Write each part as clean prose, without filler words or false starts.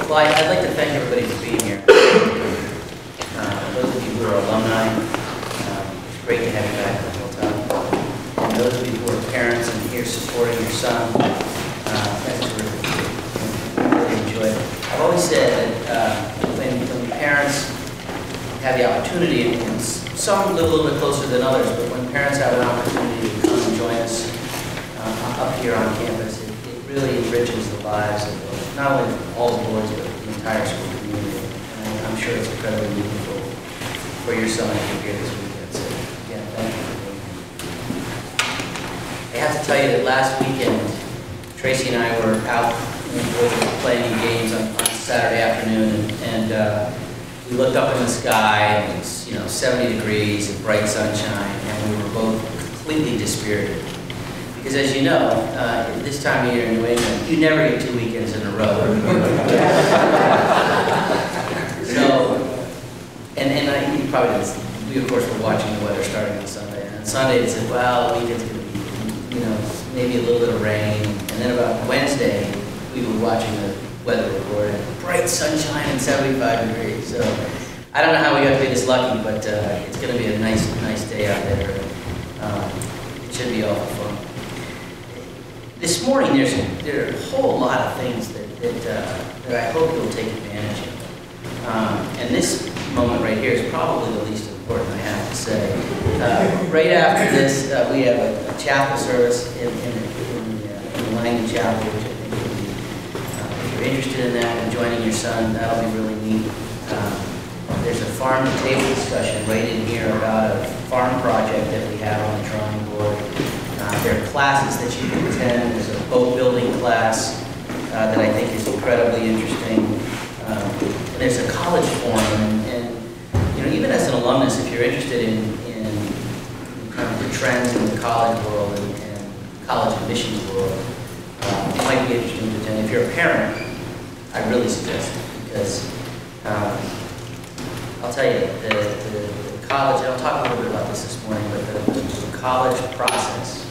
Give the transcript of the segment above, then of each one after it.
Well, I'd like to thank everybody for being here. Those of you who are alumni, it's great to have you back at the Hilltop. And those of you who are parents and here supporting your son, that's terrific. I really enjoy it. I've always said that when parents have the opportunity, and some live a little bit closer than others, but when parents have an opportunity to come and join us up here on campus, it really enriches the lives of not only all the boys, but the entire school community. And I'm sure it's incredibly meaningful for your son to be here this weekend. So, again, thank you for being here. I have to tell you that last weekend, Tracy and I were out in the woods playing games on Saturday afternoon, and we looked up in the sky, and it was 70 degrees and bright sunshine, and we were both completely dispirited. Because as you know, this time of year in New England, you never get 2 weekends in a row. So, and you probably didn't, we of course were watching the weather starting on Sunday. And on Sunday it said, well, the weekend's going to be, maybe a little bit of rain. And then about Wednesday, we were watching the weather report, and bright sunshine and 75 degrees. So, I don't know how we got to be this lucky, but it's going to be a nice day out there. It should be awful fun. This morning, there are a whole lot of things that I hope you'll take advantage of. And this moment right here is probably the least important, I have to say. Right after this, we have a chapel service in the Langdon Chapel, which I think will be, if you're interested in that and joining your son, that'll be really neat. There's a farm-to-table discussion right in here about a farm project that we have on the drawing board. There are classes that you can attend. There's a boat building class that I think is incredibly interesting. And there's a college forum, and even as an alumnus, if you're interested in kind of the trends in the college world and college admissions world, it might be interesting to attend. If you're a parent, I really suggest it, because I'll tell you, the college, I'll talk a little bit about this morning, but the college process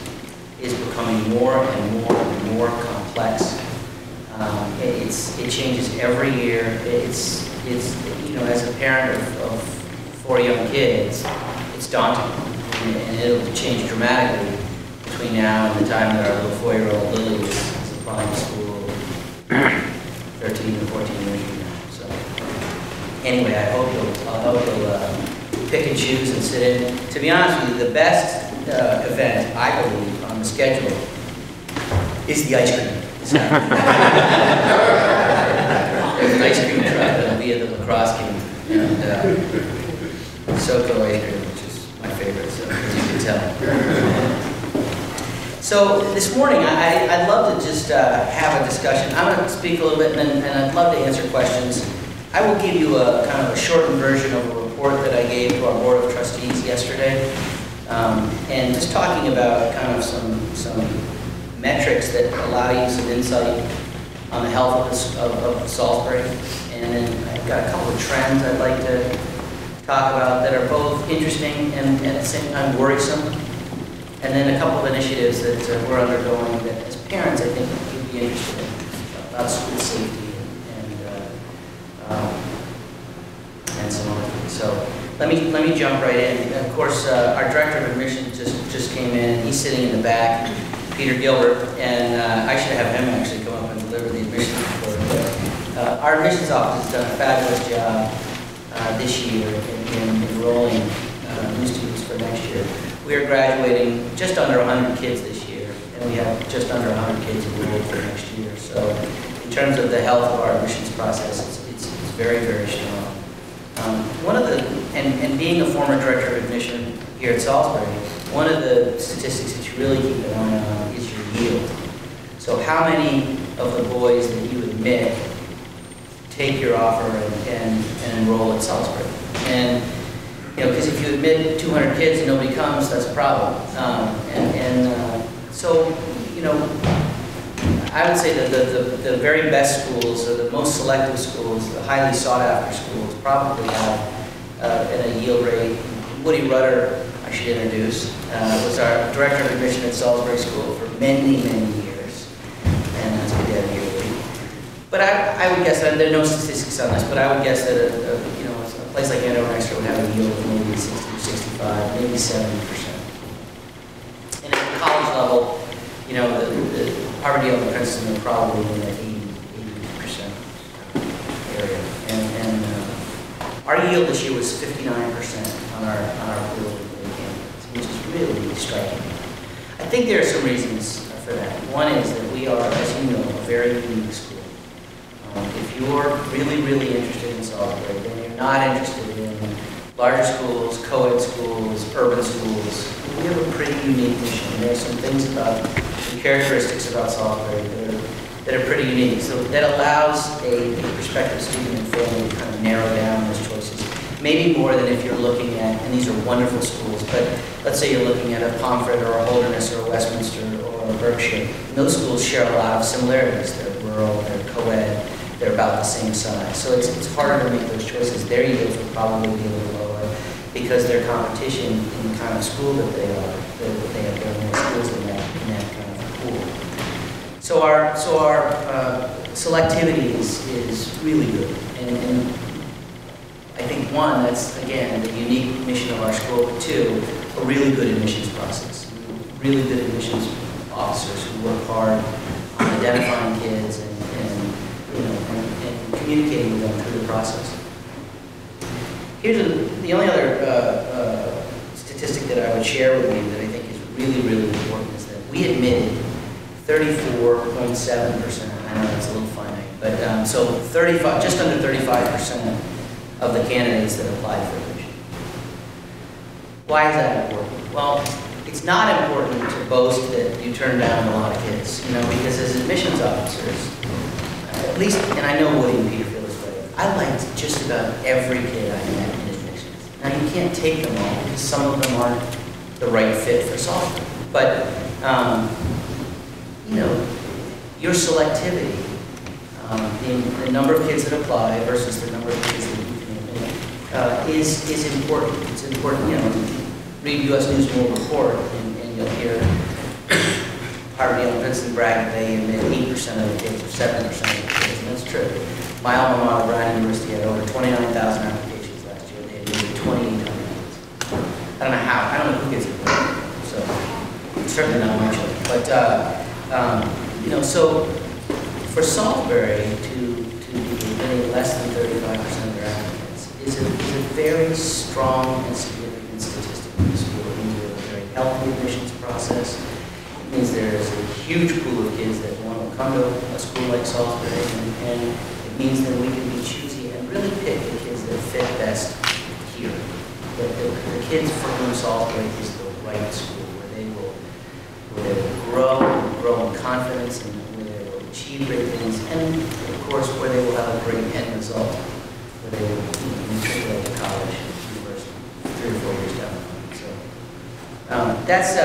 is becoming more and more and more complex. It changes every year. It's as a parent of 4 young kids, it's daunting, and it'll change dramatically between now and the time that our little 4-year-old Lily is applying to school 13 or 14 years from now. So anyway, I'll hope you'll pick and choose and sit in. To be honest with you, the best event, I believe, on the schedule is the ice cream. There's an ice cream truck that'll be at the lacrosse game, and SoCo ice cream, which is my favorite, so as you can tell. So this morning, I'd love to just have a discussion. I'm going to speak a little bit, and I'd love to answer questions. I will give you a kind of a shortened version of a report that I gave to our Board of Trustees yesterday. And just talking about kind of some metrics that allow you some insight on the health of Salisbury. And then I've got a couple of trends I'd like to talk about that are both interesting and at the same time worrisome. And then a couple of initiatives that we're undergoing that as parents I think you'd be interested in about school safety and some other things. So let me jump right in. Of course, our director of admissions just came in. He's sitting in the back, Peter Gilbert, and I should have him actually come up and deliver the admissions report. But our admissions office has done a fabulous job this year in enrolling new students for next year. We are graduating just under 100 kids this year, and we have just under 100 kids enrolled for next year. So in terms of the health of our admissions process, it's very, very strong. One of the, and being a former director of admission here at Salisbury, one of the statistics that you really keep an eye on is your yield. So how many of the boys that you admit take your offer and enroll at Salisbury? And because if you admit 200 kids and nobody comes, that's a problem. So I would say that the very best schools, or the most selective schools, the highly sought after schools, probably have a yield rate. Woody Rudder, I should introduce, was our director of admission at Salisbury School for many, many years. And that's what he had a yield rate. But I would guess that, there are no statistics on this, but I would guess that you know, a place like Headmaster would have a yield of maybe 60 or 65, maybe 70%. And at the college level, you know, the Harvard, Yale, and Princeton are probably in the 80% area. And our yield this year was 59% on our pool of candidates, which is really striking. I think there are some reasons for that. One is that we are, as you know, a very unique school. If you're really, really interested in Salisbury, then you're not interested in larger schools, co-ed schools, urban schools. We have a pretty unique mission. There are some things about, some characteristics about Salisbury that are pretty unique. So that allows a prospective student and family to kind of narrow down those choices. Maybe more than if you're looking at, and these are wonderful schools, but let's say you're looking at a Pomfret or a Holderness or a Westminster or a Berkshire. And those schools share a lot of similarities. They're rural, they're co-ed, they're about the same size. So it's harder to make those choices. Their yields will probably be a little lower because their competition in the kind of school that they are, that they have more schools in that kind of pool. So our selectivity is really good. And I think one, that's again the unique mission of our school, but two, a really good admissions process. Really good admissions officers who work hard on identifying kids and communicating with them through the process. Here's the only other statistic that I would share with you that I think is really, really important is that we admitted 34.7%. I know that's a little finite, but so 35, just under 35% of the candidates that applied for admission. Why is that important? Well, it's not important to boast that you turn down a lot of kids, you know, because as admissions officers, at least, and I know Woody and Peter feel this way, I liked just about every kid I met in admissions. Now, you can't take them all because some of them aren't the right fit for Salisbury. But, you know, your selectivity, the number of kids that apply versus the number of kids that you can admit, is important. It's important, you know, read U.S. News and World Report, and you'll hear Harvard, Yale, and Princeton brag that they admit 8% of the kids or 7% of the kids, and that's true. My alma mater, Brown University, had over 29,000 applications last year. They admitted 2,800 kids. I don't know how. I don't know who gets it, so it's certainly not my children. But you know, so for Salisbury to be admitting less than 35% of their applicants is a very strong and significant statistic in the school. It means we have a very healthy admissions process. It means there is a huge pool of kids that want to come to a school like Salisbury, and it means that we can be choosy and really pick the kids that fit best here. The kids for whom Salisbury is the right school, where they will grow in confidence, and where they will achieve great things, and of course where they will have a great end result, where they will matriculate to college, university, 3 or 4 years down the line. So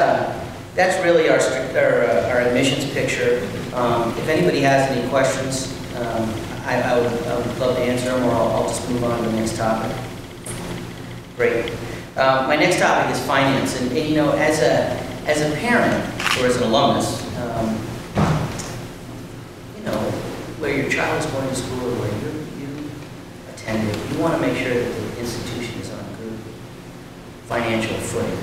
that's really our admissions picture. If anybody has any questions, I would love to answer them, or I'll just move on to the next topic. Great. My next topic is finance, and you know, as a parent or as an alumnus, you know, where your child is going to school or where you attended, you want to make sure that the institution is on a good financial footing.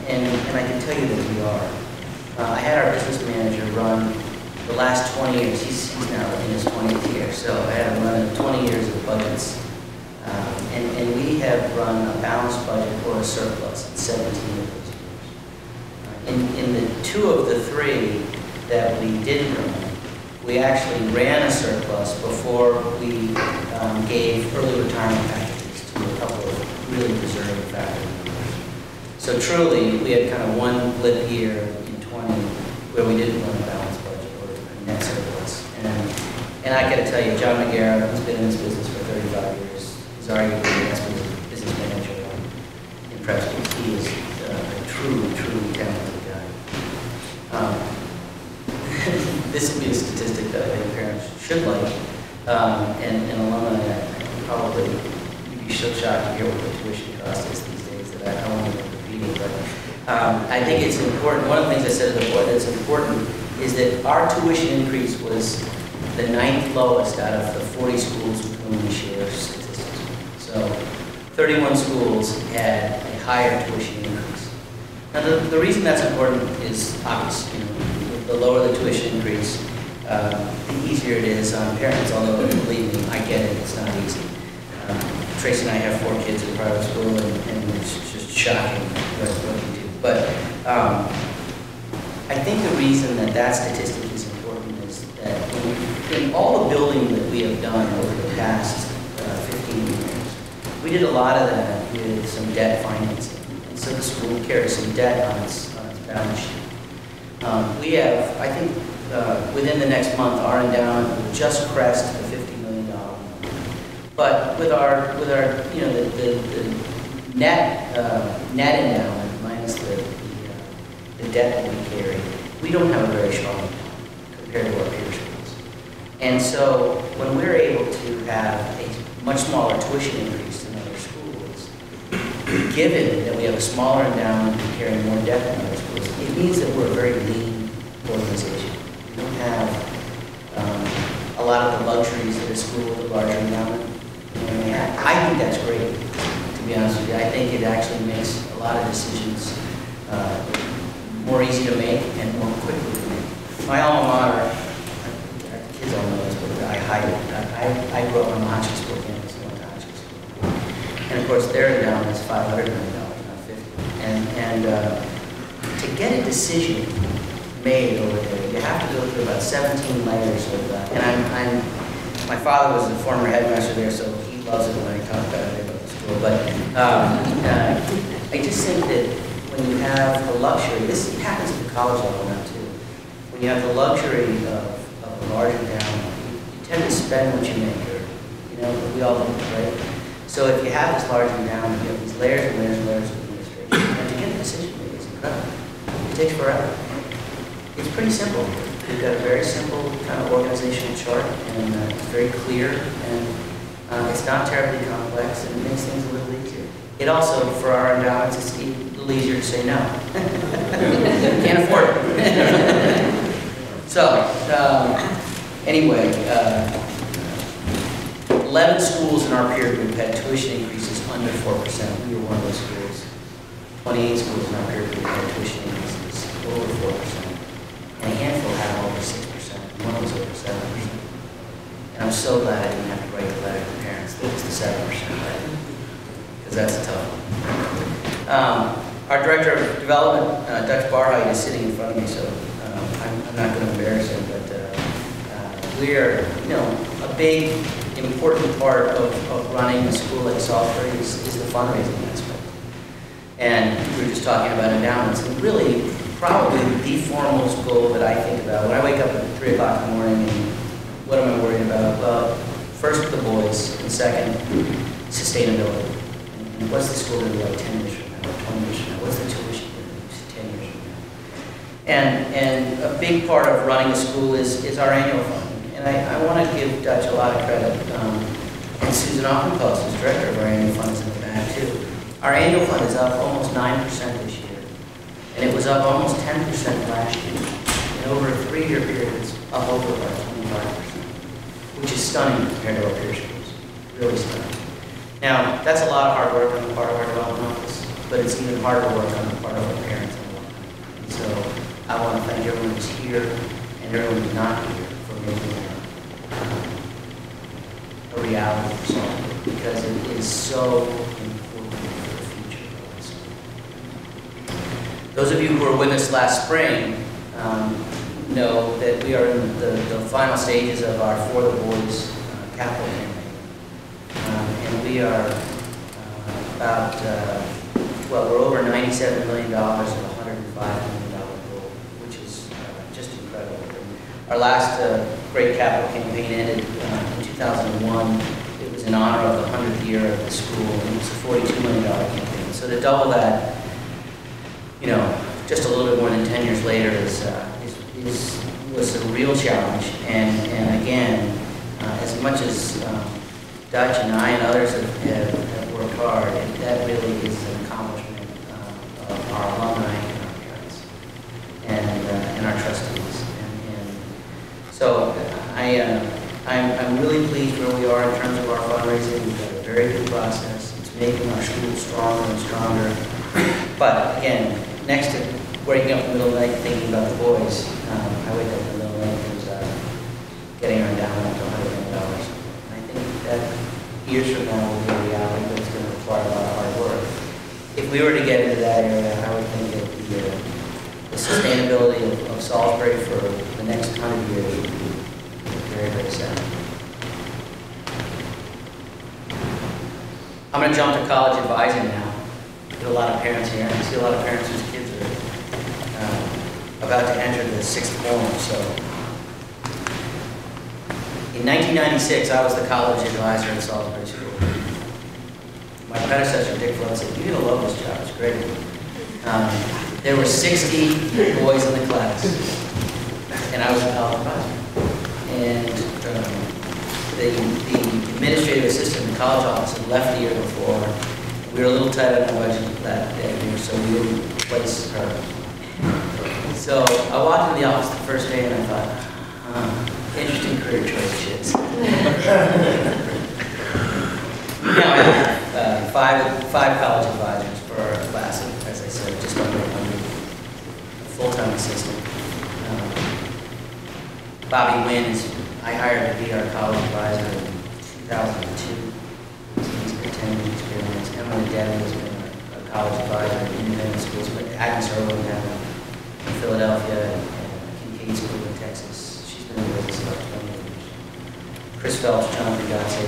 And I can tell you that we are. I had our business manager run the last 20 years. He's now in his 20th year, so I had him run 20 years of budgets. And we have run a balanced budget or a surplus in 17 of those years. In the 2 of the 3 that we did run, we actually ran a surplus before we gave early retirement packages to a couple of really deserving faculty members. So truly, we had kind of one blip year in 20 where we didn't run a balanced budget or a net surplus. And I got to tell you, John McGarrett, who's been in this business for 35 years, is arguably the best business manager in prep schools. He is a truly talented guy. This will be a statistic that I think parents should like, and alumni probably you'd be so shocked to hear what the tuition cost is these days that I won't even repeat it. But I think it's important. One of the things I said to the board that's important is that our tuition increase was the 9th lowest out of the 40 schools with whom we share statistics. So 31 schools had a higher tuition increase. Now the reason that's important is obvious. You know, the lower the tuition increase, the easier it is on parents, although believe me, I get it, it's not easy. Tracy and I have 4 kids in private school, and it's just shocking what we do. But I think the reason that statistic is important is that in all the building that we have done over the past 15 years, we did a lot of that with some debt financing. And so the school carries some debt on its balance sheet. We have, I think, within the next month, our endowment will just crest the $50 million number. But with our you know, the net endowment minus the debt that we carry, we don't have a very strong endowment compared to our peer schools. And so when we're able to have a much smaller tuition increase than other schools, given that we have a smaller endowment and carry more debt than other schools, it means that we're a very lean organization. We don't have a lot of the luxuries that a school with a larger endowment may have. I think that's great, to be honest with you. I think it actually makes a lot of decisions more easy to make and more quickly to make. My alma mater, the kids don't know this, but I hide it. I grew up on the Hotchkiss School campus and went to Hotchkiss School. And of course, their endowment is $500 million, not $50. And to get a decision made over there, you have to go through about 17 layers of that. And my father was a former headmaster there, so he loves it when I talk about the school. But I just think that when you have the luxury, this happens at the college level now too, when you have the luxury of a large endowment, you tend to spend what you make, or, you know, we all do, right? So if you have this large endowment, you have these layers and layers and layers of administration, and to get a decision made is incredible. It takes forever. It's pretty simple. We've got a very simple kind of organizational chart, and it's very clear, and it's not terribly complex, and it makes things a little easier. It also, for our endowments, it's a little easier to say no. Can't afford it. So, anyway, 11 schools in our peer group had tuition increases under 4%. We were one of those schools. 28 schools in our peer group had tuition increases over 4%. And a handful had over 6%. One was over 7%. And I'm so glad I didn't have to write a letter to the parents that it was the 7%, right? Because that's a tough one. Our Director of Development, Dutch Barhide, is sitting in front of me, so I'm not going to embarrass him, but we are, you know, a big, important part of running a school like Salisbury is the fundraising aspect. And we were just talking about endowments, and really, probably the foremost goal that I think about when I wake up at 3 o'clock in the morning, and what am I worried about? Well, first the boys, and second, sustainability. And what's the school going to be like 10 years from now, or 20 years from now? What's the tuition going to be 10 years from now? And a big part of running a school is our annual fund. And I want to give Dutch a lot of credit. And Susan Offenpost, who's director of our annual fund, is in the back too. Our annual fund is up almost 9% this year. And it was up almost 10% last year. And over a 3-year period, it's up over about 25%, which is stunning compared to our peer schools. Really stunning. Now, that's a lot of hard work on the part of our development office, but it's even harder work on the part of our parents and whatnot. And so I want to thank everyone who's here and everyone who's not here for making a reality for Salisbury, because it is so important for the future of us. Those of you who were with us last spring know that we are in the final stages of our For the Boys capital campaign. And we are about, well, we're over $97 million of a $105 million goal, which is just incredible. And our last great capital campaign ended in 2001. It was in honor of the 100th year of the school, and it was a $42 million campaign. So to double that, you know, just a little bit more than 10 years later was a real challenge. And again, as much as Dutch and I and others have worked hard, that really is an accomplishment of our alumni and our parents and our trustees. And so I I'm really pleased where we are in terms of our fundraising. We've got a very good process. It's making our school stronger and stronger. But again, next to waking up in the middle of the night thinking about the boys, I wake up in the middle of the night and getting our endowment up to $100 million. And I think that years from now will be a reality, but it's going to require a lot of hard work. If we were to get into that area, I would think that the sustainability of Salisbury for the next 100 years would be very, very sad. I'm going to jump to college advising now. There's a lot of parents here, and I see a lot of parents whose kids are about to enter the 6th form. So, in 1996, I was the college advisor at Salisbury School. My predecessor, Dick Flood, said, "You're going to love this job, it's great." There were 60 boys in the class, and I was the college advisor. And the administrative assistant in the college office had left the year before. We were a little tight on our budget that year, so we didn't replace her. So I walked into the office the first day, and I thought, interesting career choice, kids. Now I have five college advisors for our class, as I said, just under 100 full-time assistant. Bobby Wynn I hired to be our college advisor in 2002. He's got 10 years experience. Emily Devlin has been a college advisor at independent schools, but Agnes Irwin down in Philadelphia and Kincaid School in Texas. She's been with us about 20 years. Chris Phelps, John Brigazzi,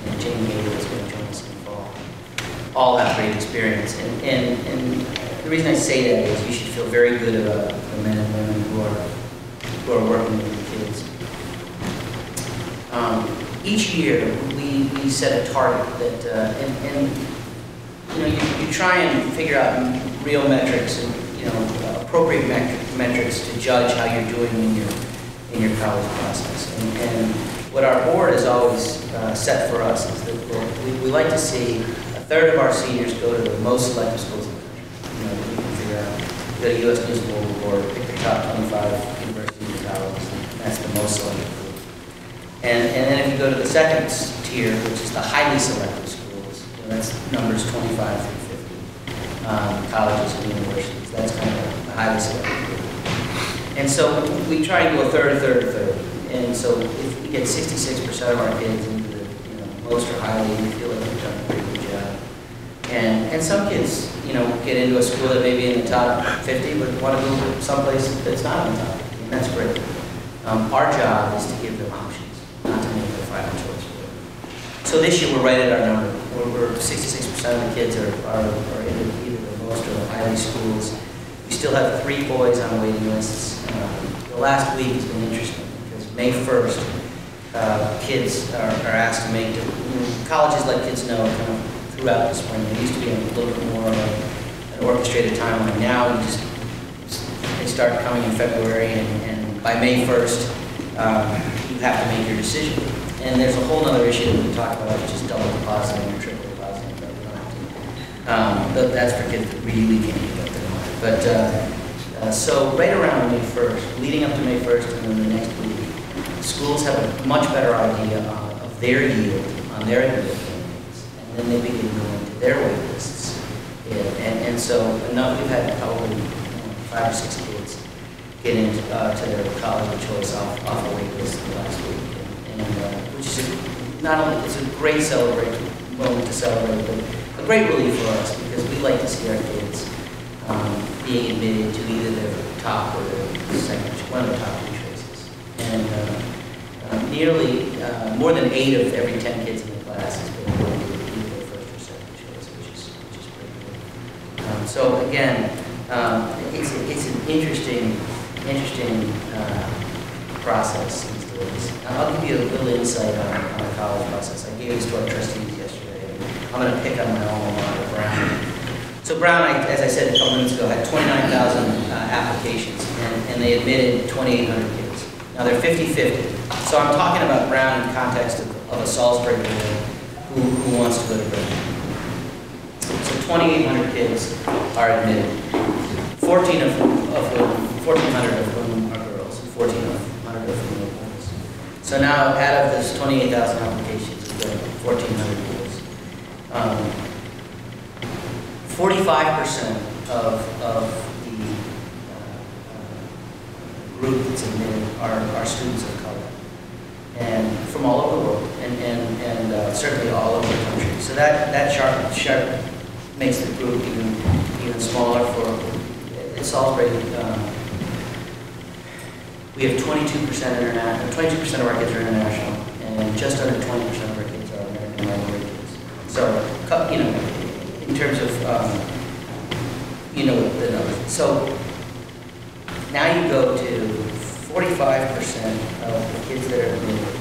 and Jane Gator is going to join us in the fall. All have great experience. And the reason I say that is you should feel very good about the men and women who are working with the kids. Each year we set a target that, and you know, you try and figure out real metrics and appropriate metrics to judge how you're doing in your college process. And what our board has always set for us is that we like to see a third of our seniors go to the most selective schools in the country. You know, we can figure out, go to U.S. News and World Report, pick the top 25 universities and colleges, and that's the most selective group. And then if you go to the second tier, which is the highly selective schools, that's numbers 25 through 50, colleges and universities. That's kind of the highly selective group. And so we try and go a third. And so if we get 66% of our kids into the most or highly, we feel like we've done a pretty good job. And some kids, get into a school that may be in the top 50, but want to go someplace that's not in the top 50, and that's great. Our job is to give them options, not to make their final choice for them. So this year we're right at our number. We're 66% of the kids are in either the most or the highly schools. We still have 3 boys on waiting lists. The last week has been interesting because May 1st, kids are asked to make, colleges let kids know kind of throughout the spring. They used to be a little bit more of an orchestrated timeline. Now they start coming in February, and by May 1st, you have to make your decision. And there's a whole other issue that we talked about, which is double depositing or triple depositing, but we don't have to. But that's for kids that really can't give up their mind. But so right around May 1st, leading up to May 1st and then the next week, schools have a much better idea of their yield on their individual campaigns, and then they begin going to their wait lists. And so we've had probably 5 or 6 kids get into to their college of choice off a wait list in the last week, which is not only it's a great moment to celebrate, but a great relief for us because we like to see our kids being admitted to either their top or their second, one of the top 2 choices. And nearly more than 8 of every 10 kids in the class has been going to either their first or second choice, which is pretty good. So again, it's an interesting process these days. I'll give you a little insight on the college process. I gave this to our trustees yesterday. I'm going to pick on my alma mater, Brown. So Brown, as I said a couple minutes ago, had 29,000 applications, and they admitted 2,800 kids. Now they're 50-50. So I'm talking about Brown in context of a Salisbury boy who wants to go to Brown. So 2,800 kids are admitted. 1,400 of whom are girls, and 1,400 of whom are boys. So So now, out of this 28,000 applications, we've got 1,400 schools. 45% of the group that's admitted are students of color, and from all over the world, and certainly all over the country. So that chart makes the group even smaller. For in Salisbury, we have 22% international. 22% of our kids are international, and just under 20% of our kids are American minority kids. So, you know, in terms of you know the numbers. So now you go to 45% of the kids that are admitted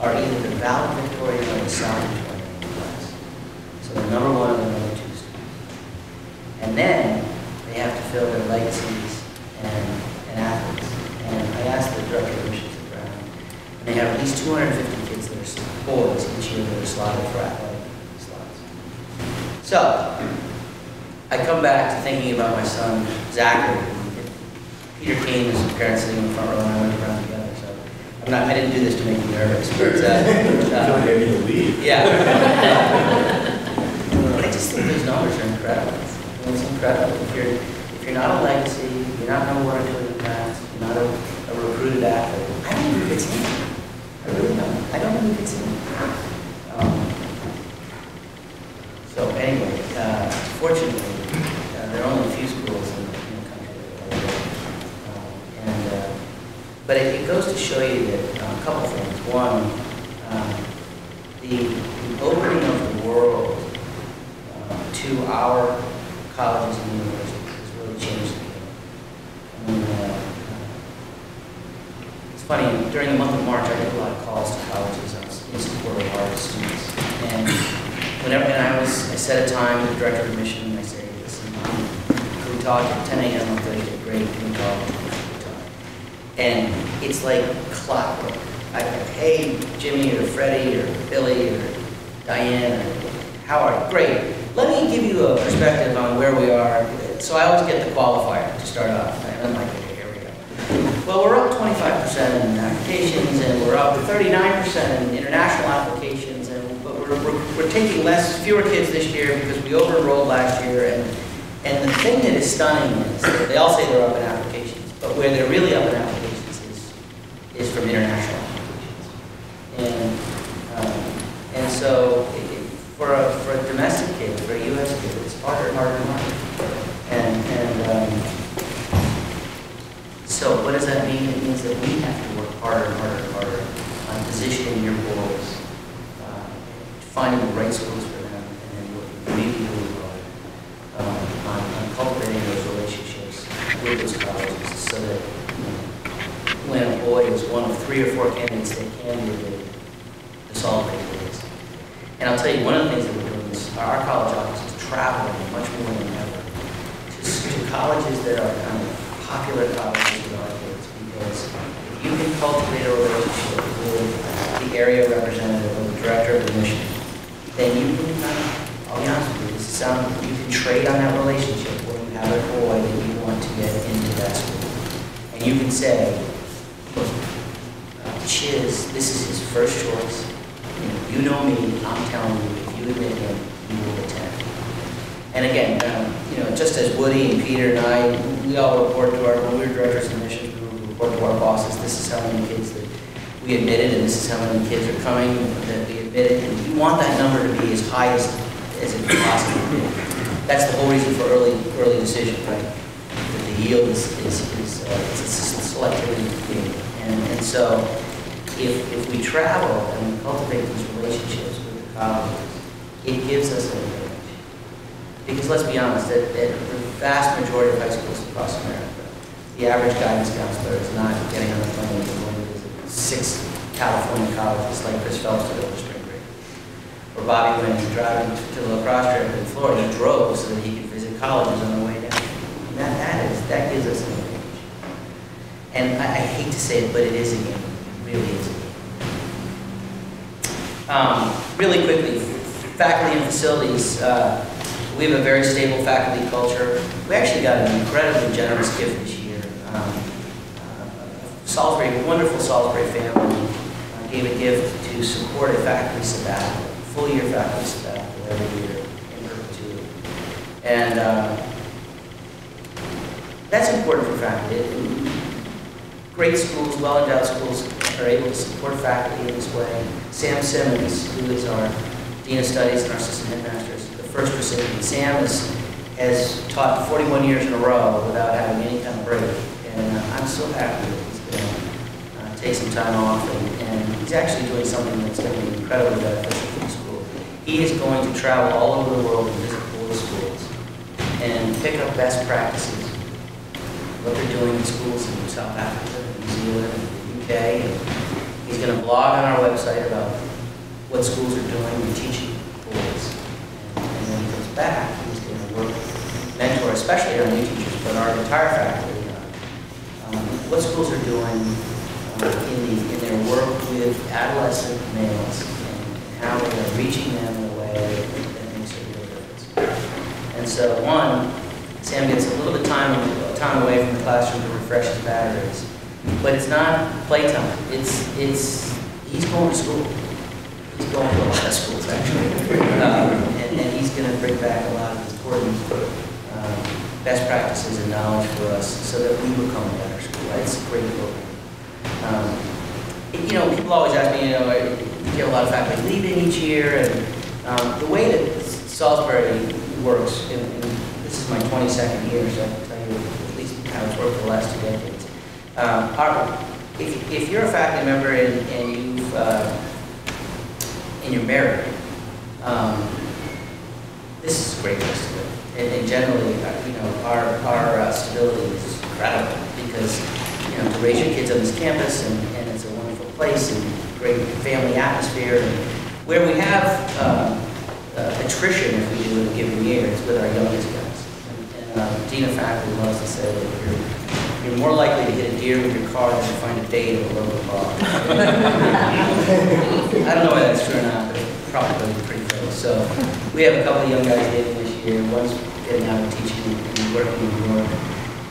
are either the valedictorian or the salutatorian in the class. So the number one and the number two students. And then they have to fill their legacies and athletes. And I asked the director of admissions at Brown, and they have at least 250 kids that are boys each year that are slotted for athletic slots. So I come back to thinking about my son, Zachary. Peter Kane is his parents sitting in the front row, and I went around together. So I didn't do this to make you nervous, but I feel like I need to leave. yeah. But I just think those numbers are incredible. It's incredible. If you're not a legacy, you're not going to work into the past, you're not a recruited athlete. I don't know who gets in. I really don't. I don't know who gets in. So anyway, fortunately, there are only a few schools in the country that are but it goes to show you that a couple things. One, the opening of the world to our colleges and universities has really changed the game. I mean, it's funny, during the month of March, I get a lot of calls to colleges in support of our students. And I set a time with the director of admission, and I say, listen, can we talk at 10 a.m. on Thursday? Great, can we talk? And it's like clockwork. I go, hey, Jimmy or Freddie or Billy or Diane, or, how are you? Great. Let me give you a perspective on where we are. So I always get the qualifier to start off. And I'm like, okay, here we go. Well, we're up 25% in applications, and we're up 39% in international applications, but we're taking fewer kids this year because we over-enrolled last year. And the thing that is stunning is that they all say they're up in applications, but where they're really up in applications is from international applications. And so for a domestic kid, for a U.S. kid, it's harder and harder and harder. So what does that mean? It means that we have to work harder and harder and harder on positioning your boys, finding the right schools for them, and then working really, really hard on cultivating those relationships with those colleges so that when a boy is one of 3 or 4 candidates that can be admitted to Salisbury boys. And I'll tell you, one of the things that we're doing is our college office is traveling much more than ever to colleges that are kind of popular colleges with our kids, because if you can cultivate a relationship with the area representative or the director of admission, then you can I'll be honest with you, you can trade on that relationship where you have a boy that you want to get into that school. And you can say, look, Chiz, this is his first choice. You know me, I'm telling you, if you admit him, you will attend. And again, just as Woody and Peter and I, we all report to when we were directors of admissions, we would report to our bosses, this is how many kids that we admitted, and this is how many kids are coming that we admitted. And we want that number to be as high as it can possibly be. That's the whole reason for early decision, right? That the yield is selectivity game. And so if we travel and we cultivate these relationships with the colleges, it gives us an advantage. Because let's be honest, at the vast majority of high schools across America, the average guidance counselor is not getting on the plane and going to visit 6 California colleges like Chris Phelps did over spring break. Or Bobby, when he's driving to the lacrosse trip in Florida, he drove so that he could visit colleges on the way down. And that gives us an advantage. And I hate to say it, but it is a game. It really is a game. Really quickly, faculty and facilities. We have a very stable faculty culture. We actually got an incredibly generous gift this year. Salisbury, wonderful Salisbury family gave a gift to support a faculty sabbatical, full-year faculty sabbatical every year in perpetuity. And that's important for faculty. Great schools, well-endowed schools are able to support faculty in this way. Sam Simmons, who is our Dean of Studies and our Assistant Headmaster, is the first recipient. Sam has taught 41 years in a row without having any kind of break. And I'm so happy that he's going to take some time off. And he's actually doing something that's going to be incredibly beneficial for the school. He is going to travel all over the world and visit all the schools and pick up best practices, what they're doing in schools in South Africa, New Zealand, and the UK. And he's going to blog on our website about what schools are doing and teaching boys. And when he comes back, he's going to work, mentor, especially our new teachers, but our entire faculty, what schools are doing in their work with adolescent males and how they are reaching them in a way that makes a real difference. And so, one, Sam gets a little bit time away from the classroom to refresh his batteries, but it's not playtime. He's going to school. He's going to a lot of schools actually, and he's going to bring back a lot of important best practices and knowledge for us, so that we become a better school. Right? It's a great program. People always ask me, you get a lot of faculty leaving each year, and the way that Salisbury works, and this is my 22nd year, so I can tell you at least how it's worked for the last 2 decades. If you're a faculty member and you're married, this is a great place to live. And generally, our stability is incredible because, to raise your kids on this campus, and it's a wonderful place and great family atmosphere. And where we have attrition, if we do in a given year, it's with our youngest guys. And Dean of Faculty loves to say that you're more likely to hit a deer with your car than to find a date at a local bar. I don't know whether that's true or not, but it's probably pretty close. So we have a couple of young guys dating this year. One's getting out of teaching and working in New York.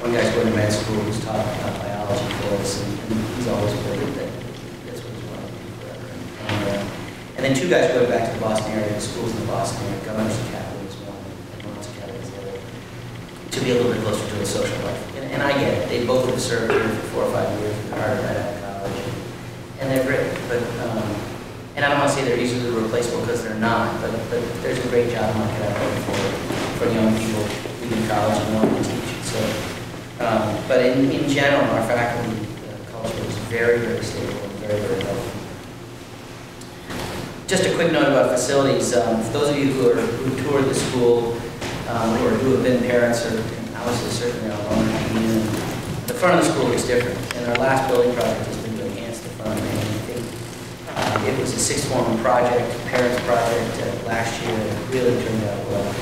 One guy's going to med school who's taught biology for us, and he's always been that that's what he's wanted to do forever. And then 2 guys going back to the Boston area, the schools in the Boston area, Governor's Academy is one, and Lawrence Academy is the other, to be a little bit closer to a social life. And I get it. They both have served here for 4 or 5 years. They're hard right out of college, and they're great. But and I don't want to say they're easily replaceable because they're not. But there's a great job market out there for young people leaving college and wanting to teach. So, but in general, our faculty culture is very, very stable and very, very healthy. Just a quick note about facilities. For those of you who toured the school or who have been parents or obviously certainly our alumni, the front of the school is different. And our last building project has been to enhance the front. And I think it was a 6th form project, parents project last year, and it really turned out well.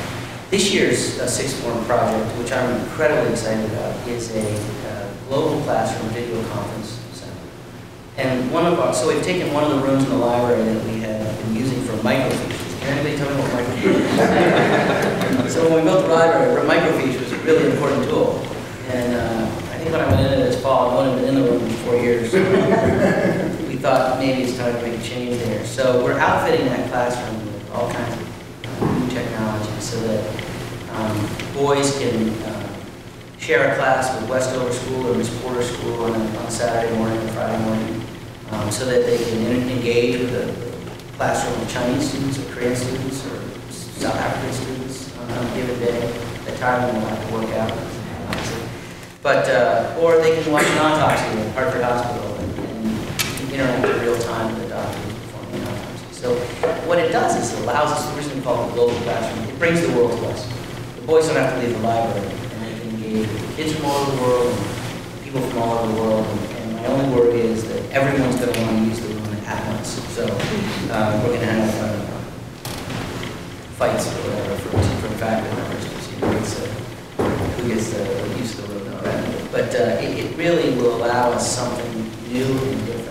This year's 6th form project, which I'm incredibly excited about, is a global classroom video conference center. And so we've taken one of the rooms in the library that we had been using for microfiche. Can anybody tell me what microfiche is? So when we built the library, microfiche was a really important tool. And I think when I went in this fall, I've only been in the room for 4 years. We thought maybe it's time to make a change there. So we're outfitting that classroom with all kinds of new technology so that boys can share a class with Westover School or Miss Porter School on Saturday morning or Friday morning, so that they can engage with a classroom of Chinese students or Korean students or South African students on a given day. At time when they'll have to work out. But, or they can watch an autopsy at Hartford Hospital and interact in real time with the doctor performing an autopsy. So what it does is it allows us, the reason we call it the global classroom, it brings the world to us. The boys don't have to leave the library, and they can engage with kids from all over the world and people from all over the world. And my only worry is that everyone's going to want to use the room at once. So we're going to have fights or whatever for faculty members to see who gets the use of the room already. But it really will allow us something new and different